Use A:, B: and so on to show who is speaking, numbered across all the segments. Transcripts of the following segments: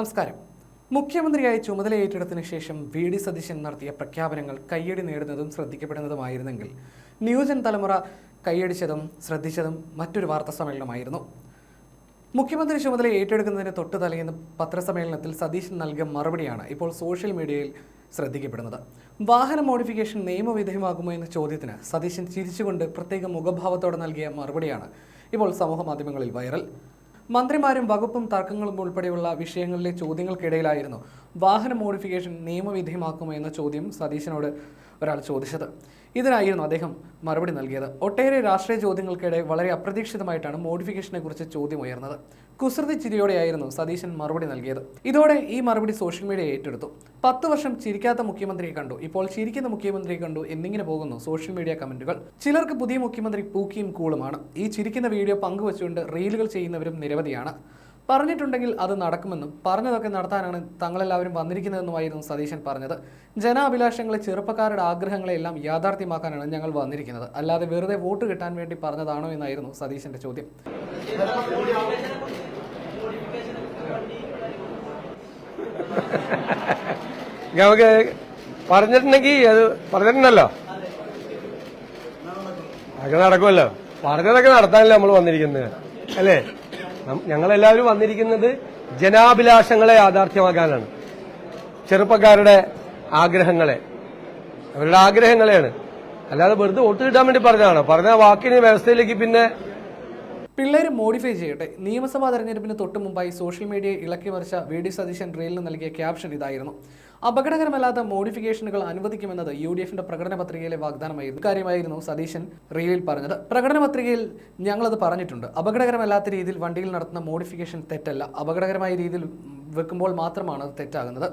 A: നമസ്കാരം. മുഖ്യമന്ത്രിയായി ചുമതലയേറ്റെടുത്തതിനു ശേഷം വി.ഡി. സതീശൻ നടത്തിയ പ്രഖ്യാപനങ്ങൾ കയ്യടി നേടുന്നതും ശ്രദ്ധിക്കപ്പെടുന്നതുമായിരുന്നെങ്കിൽ ന്യൂജൻ തലമുറ കൈയടിച്ചതും ശ്രദ്ധിച്ചതും മറ്റൊരു വാർത്താ സമ്മേളനമായിരുന്നു. മുഖ്യമന്ത്രി ചുമതല ഏറ്റെടുക്കുന്നതിന് തൊട്ടു തലേന്ന് പത്രസമ്മേളനത്തിൽ സതീശൻ നൽകിയ മറുപടിയാണ് ഇപ്പോൾ സോഷ്യൽ മീഡിയയിൽ ശ്രദ്ധിക്കപ്പെടുന്നത്. വാഹന മോഡിഫിക്കേഷൻ നിയമവിധേയമാകുമോ എന്ന ചോദ്യത്തിന് സതീശൻ ചിരിച്ചുകൊണ്ട് പ്രത്യേക മുഖഭാവത്തോടെ നൽകിയ മറുപടിയാണ് ഇപ്പോൾ സമൂഹ മാധ്യമങ്ങളിൽ വൈറൽ. മന്ത്രിമാരും വകുപ്പും തർക്കങ്ങളും ഉൾപ്പെടെയുള്ള വിഷയങ്ങളിലെ ചോദ്യങ്ങൾക്കിടയിലായിരുന്നു വാഹന മോഡിഫിക്കേഷൻ നിയമവിധേയമാക്കുമോ എന്ന ചോദ്യം സതീശനോട് ഒരാൾ ചോദിച്ചത്. ഇതിനായിരുന്നു അദ്ദേഹം മറുപടി നൽകിയത്. ഒട്ടേറെ രാഷ്ട്രീയ ചോദ്യങ്ങൾക്കിടെ വളരെ അപ്രതീക്ഷിതമായിട്ടാണ് മോഡിഫിക്കേഷനെ കുറിച്ച് ചോദ്യം ഉയർന്നത്. കുസൃതി ചിരിയോടെയായിരുന്നു സതീശൻ മറുപടി നൽകിയത്. ഇതോടെ ഈ മറുപടി സോഷ്യൽ മീഡിയ ഏറ്റെടുത്തു. 10 വർഷം ചിരിക്കാത്ത മുഖ്യമന്ത്രിയെ കണ്ടു, ഇപ്പോൾ ചിരിക്കുന്ന മുഖ്യമന്ത്രിയെ കണ്ടു എന്നിങ്ങനെ പോകുന്നു സോഷ്യൽ മീഡിയ കമന്റുകൾ. ചിലർക്ക് പുതിയ മുഖ്യമന്ത്രി പൂക്കിയും കൂളുമാണ്. ഈ ചിരിക്കുന്ന വീഡിയോ പങ്കുവച്ചുകൊണ്ട് റീലുകൾ ചെയ്യുന്നവരും നിരവധിയാണ്. പറഞ്ഞിട്ടുണ്ടെങ്കിൽ അത് നടക്കുമെന്നും പറഞ്ഞതൊക്കെ നടത്താനാണ് തങ്ങളെല്ലാവരും വന്നിരിക്കുന്നതെന്നുമായിരുന്നു സതീശൻ പറഞ്ഞത്. ജനാഭിലാഷങ്ങളെ, ചെറുപ്പക്കാരുടെ ആഗ്രഹങ്ങളെ എല്ലാം യാഥാർത്ഥ്യമാക്കാനാണ് ഞങ്ങൾ വന്നിരിക്കുന്നത്, അല്ലാതെ വെറുതെ വോട്ട് കിട്ടാൻ വേണ്ടി പറഞ്ഞതാണോ എന്നായിരുന്നു സതീശന്റെ ചോദ്യം.
B: നമുക്ക് പറഞ്ഞിട്ടുണ്ടെങ്കിൽ അത് പറഞ്ഞിട്ടുണ്ടല്ലോ, അതൊക്കെ നടക്കുമല്ലോ. പറഞ്ഞതൊക്കെ നടത്താനല്ലേ നമ്മൾ വന്നിരിക്കുന്നത്, അല്ലേ? ഞങ്ങളെല്ലാവരും വന്നിരിക്കുന്നത് ജനാഭിലാഷങ്ങളെ യാഥാർത്ഥ്യമാക്കാനാണ്. ചെറുപ്പക്കാരുടെ ആഗ്രഹങ്ങളെ, അവരുടെ ആഗ്രഹങ്ങളെയാണ്, അല്ലാതെ വെറുതെ വോട്ട് കിട്ടാൻ വേണ്ടി പറഞ്ഞതാണോ? പറഞ്ഞ വാക്കിന് വ്യവസ്ഥയിലേക്ക് പിന്നെ
A: പിള്ളേര് മോഡിഫൈ ചെയ്യട്ടെ. നിയമസഭാ തെരഞ്ഞെടുപ്പിന് തൊട്ടു മുമ്പായി സോഷ്യൽ മീഡിയയെ ഇളക്കി മറിച്ച വി.ഡി. സതീശൻ റീലിന് നൽകിയ ക്യാപ്ഷൻ ഇതായിരുന്നു: അപകടകരമല്ലാത്ത മോഡിഫിക്കേഷനുകൾ അനുവദിക്കുമെന്നത് യു.ഡി.എഫിന്റെ പ്രകടന പത്രികയിലെ വാഗ്ദാനമായിരുന്നു. കാര്യമായിരുന്നു സതീശൻ റീലിൽ പറഞ്ഞത്. പ്രകടന പത്രികയിൽ ഞങ്ങളത് പറഞ്ഞിട്ടുണ്ട്. അപകടകരമല്ലാത്ത രീതിയിൽ വണ്ടിയിൽ നടത്തുന്ന മോഡിഫിക്കേഷൻ തെറ്റല്ല. അപകടകരമായ രീതിയിൽ വെക്കുമ്പോൾ മാത്രമാണ് അത് തെറ്റാകുന്നത്.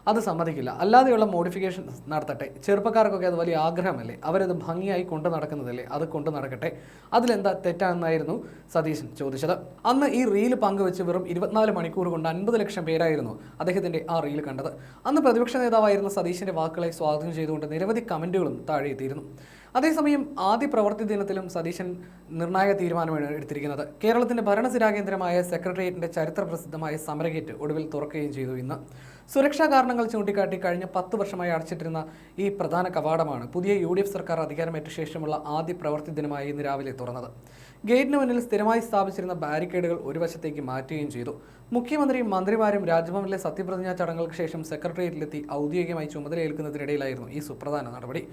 A: അത് സമ്മതിക്കില്ല. അല്ലാതെയുള്ള മോഡിഫിക്കേഷൻ നടത്തട്ടെ. ചെറുപ്പക്കാർക്കൊക്കെ അത് വലിയ ആഗ്രഹമല്ലേ, അവരത് ഭംഗിയായി കൊണ്ടു നടക്കുന്നതല്ലേ, അത് കൊണ്ടു നടക്കട്ടെ. അതിലെന്താ തെറ്റാണെന്നായിരുന്നു സതീശൻ ചോദിച്ചത്. അന്ന് ഈ റീല് പങ്കുവെച്ച് വെറും 24 മണിക്കൂർ കൊണ്ട് 50 ലക്ഷം പേരായിരുന്നു അദ്ദേഹത്തിന്റെ ആ റീല് കണ്ടത്. അന്ന് പ്രതിപക്ഷ നേതാവായിരുന്ന സതീശന്റെ വാക്കുകളെ സ്വാഗതം ചെയ്തുകൊണ്ട് നിരവധി കമന്റുകളും താഴെ എത്തിയിരുന്നു. അതേസമയം ആദ്യ പ്രവൃത്തി ദിനത്തിലും സതീശൻ നിർണായക തീരുമാനമാണ് എടുത്തിരിക്കുന്നത്. കേരളത്തിന്റെ ഭരണസിരാ കേന്ദ്രമായ സെക്രട്ടേറിയറ്റിന്റെ ചരിത്ര പ്രസിദ്ധമായ സമരഗേറ്റ് ഒടുവിൽ തുറക്കുകയും ചെയ്തു. ഇന്ന് സുരക്ഷാ കാരണങ്ങൾ ചൂണ്ടിക്കാട്ടി കഴിഞ്ഞ 10 വർഷമായി അടച്ചിട്ടിരുന്ന ഈ പ്രധാന കവാടമാണ് പുതിയ യു.ഡി.എഫ് സർക്കാർ അധികാരമേറ്റ ശേഷമുള്ള ആദ്യ പ്രവൃത്തി ദിനമായി ഇന്ന് രാവിലെ തുറന്നത്. ഗേറ്റിന് മുന്നിൽ സ്ഥിരമായി സ്ഥാപിച്ചിരുന്ന ബാരിക്കേഡുകൾ ഒരു വശത്തേക്ക് മാറ്റുകയും ചെയ്തു. മുഖ്യമന്ത്രിയും മന്ത്രിമാരും രാജ്ഭവനിലെ സത്യപ്രതിജ്ഞാ ചടങ്ങുകൾക്ക് ശേഷം സെക്രട്ടേറിയറ്റിലെത്തി ഔദ്യോഗികമായി ചുമതലയേൽക്കുന്നതിനിടയിലായിരുന്നു ഈ സുപ്രധാന നടപടി.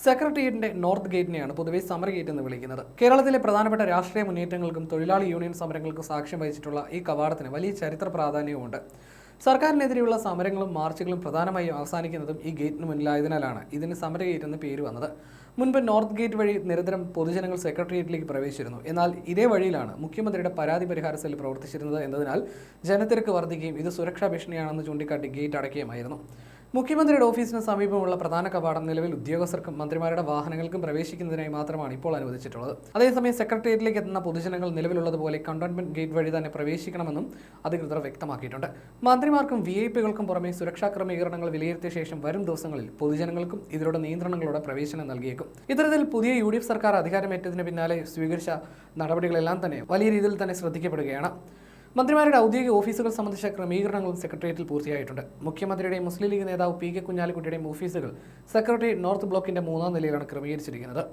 A: സെക്രട്ടേറിയറ്റിന്റെ നോർത്ത് ഗേറ്റിനെയാണ് പൊതുവെ സമരഗേറ്റ് എന്ന് വിളിക്കുന്നത്. കേരളത്തിലെ പ്രധാനപ്പെട്ട രാഷ്ട്രീയ മുന്നേറ്റങ്ങൾക്കും തൊഴിലാളി യൂണിയൻ സമരങ്ങൾക്കും സാക്ഷ്യം വഹിച്ചിട്ടുള്ള ഈ കവാടത്തിന് വലിയ ചരിത്ര പ്രാധാന്യവുമുണ്ട്. സർക്കാരിനെതിരെയുള്ള സമരങ്ങളും മാർച്ചുകളും പ്രധാനമായും അവസാനിക്കുന്നതും ഈ ഗേറ്റിന് മുന്നിലായതിനാലാണ് ഇതിന് സമരഗേറ്റ് എന്ന് പേര് വന്നത്. മുൻപ് നോർത്ത് ഗേറ്റ് വഴി നിരന്തരം പൊതുജനങ്ങൾ സെക്രട്ടേറിയറ്റിലേക്ക് പ്രവേശിച്ചിരുന്നു. എന്നാൽ ഇതേ വഴിയിലാണ് മുഖ്യമന്ത്രിയുടെ പരാതി പരിഹാര സെൽ പ്രവർത്തിച്ചിരുന്നത് എന്നതിനാൽ ജനത്തിരക്ക് വർദ്ധിക്കുകയും ഇത് സുരക്ഷാ ഭീഷണിയാണെന്ന് ചൂണ്ടിക്കാട്ടി ഗേറ്റ് അടയ്ക്കുകയുമായിരുന്നു. മുഖ്യമന്ത്രിയുടെ ഓഫീസിന് സമീപമുള്ള പ്രധാന കവാടം നിലവിൽ ഉദ്യോഗസ്ഥർക്കും മന്ത്രിമാരുടെ വാഹനങ്ങൾക്കും പ്രവേശിക്കുന്നതിനായി മാത്രമാണ് ഇപ്പോൾ അനുവദിച്ചിട്ടുള്ളത്. അതേസമയം സെക്രട്ടേറിയറ്റിലേക്ക് എത്തുന്ന പൊതുജനങ്ങൾ നിലവിലുള്ളതുപോലെ കണ്ടോൺമെന്റ് ഗേറ്റ് വഴി തന്നെ പ്രവേശിക്കണമെന്നും അധികൃതർ വ്യക്തമാക്കിയിട്ടുണ്ട്. മന്ത്രിമാർക്കും VIP-കൾക്കും പുറമെ സുരക്ഷാ ക്രമീകരണങ്ങൾ വിലയിരുത്തിയ ശേഷം വരും ദിവസങ്ങളിൽ പൊതുജനങ്ങൾക്കും ഇതിലൂടെ നിയന്ത്രണങ്ങളോടെ പ്രവേശനം നൽകിയേക്കും. ഇത്തരത്തിൽ പുതിയ യു.ഡി.എഫ് സർക്കാർ അധികാരമേറ്റതിന് പിന്നാലെ സ്വീകരിച്ച നടപടികളെല്ലാം തന്നെ വലിയ രീതിയിൽ തന്നെ ശ്രദ്ധിക്കപ്പെടുകയാണ്. മന്ത്രിമാരുടെ ഔദ്യോഗിക ഓഫീസുകൾ സംബന്ധിച്ച ക്രമീകരണങ്ങളും സെക്രട്ടേറിയറ്റിൽ പൂർത്തിയായിട്ടുണ്ട്. മുഖ്യമന്ത്രിയുടെയും മുസ്ലിം ലീഗ് നേതാവ് P.K. കുഞ്ഞാലിക്കുട്ടിയുടെയും ഓഫീസുകൾ സെക്രട്ടേറിയറ്റ് നോർത്ത് ബ്ലോക്കിന്റെ 3ാം നിലയിലാണ് ക്രമീകരിച്ചിരിക്കുന്നത്.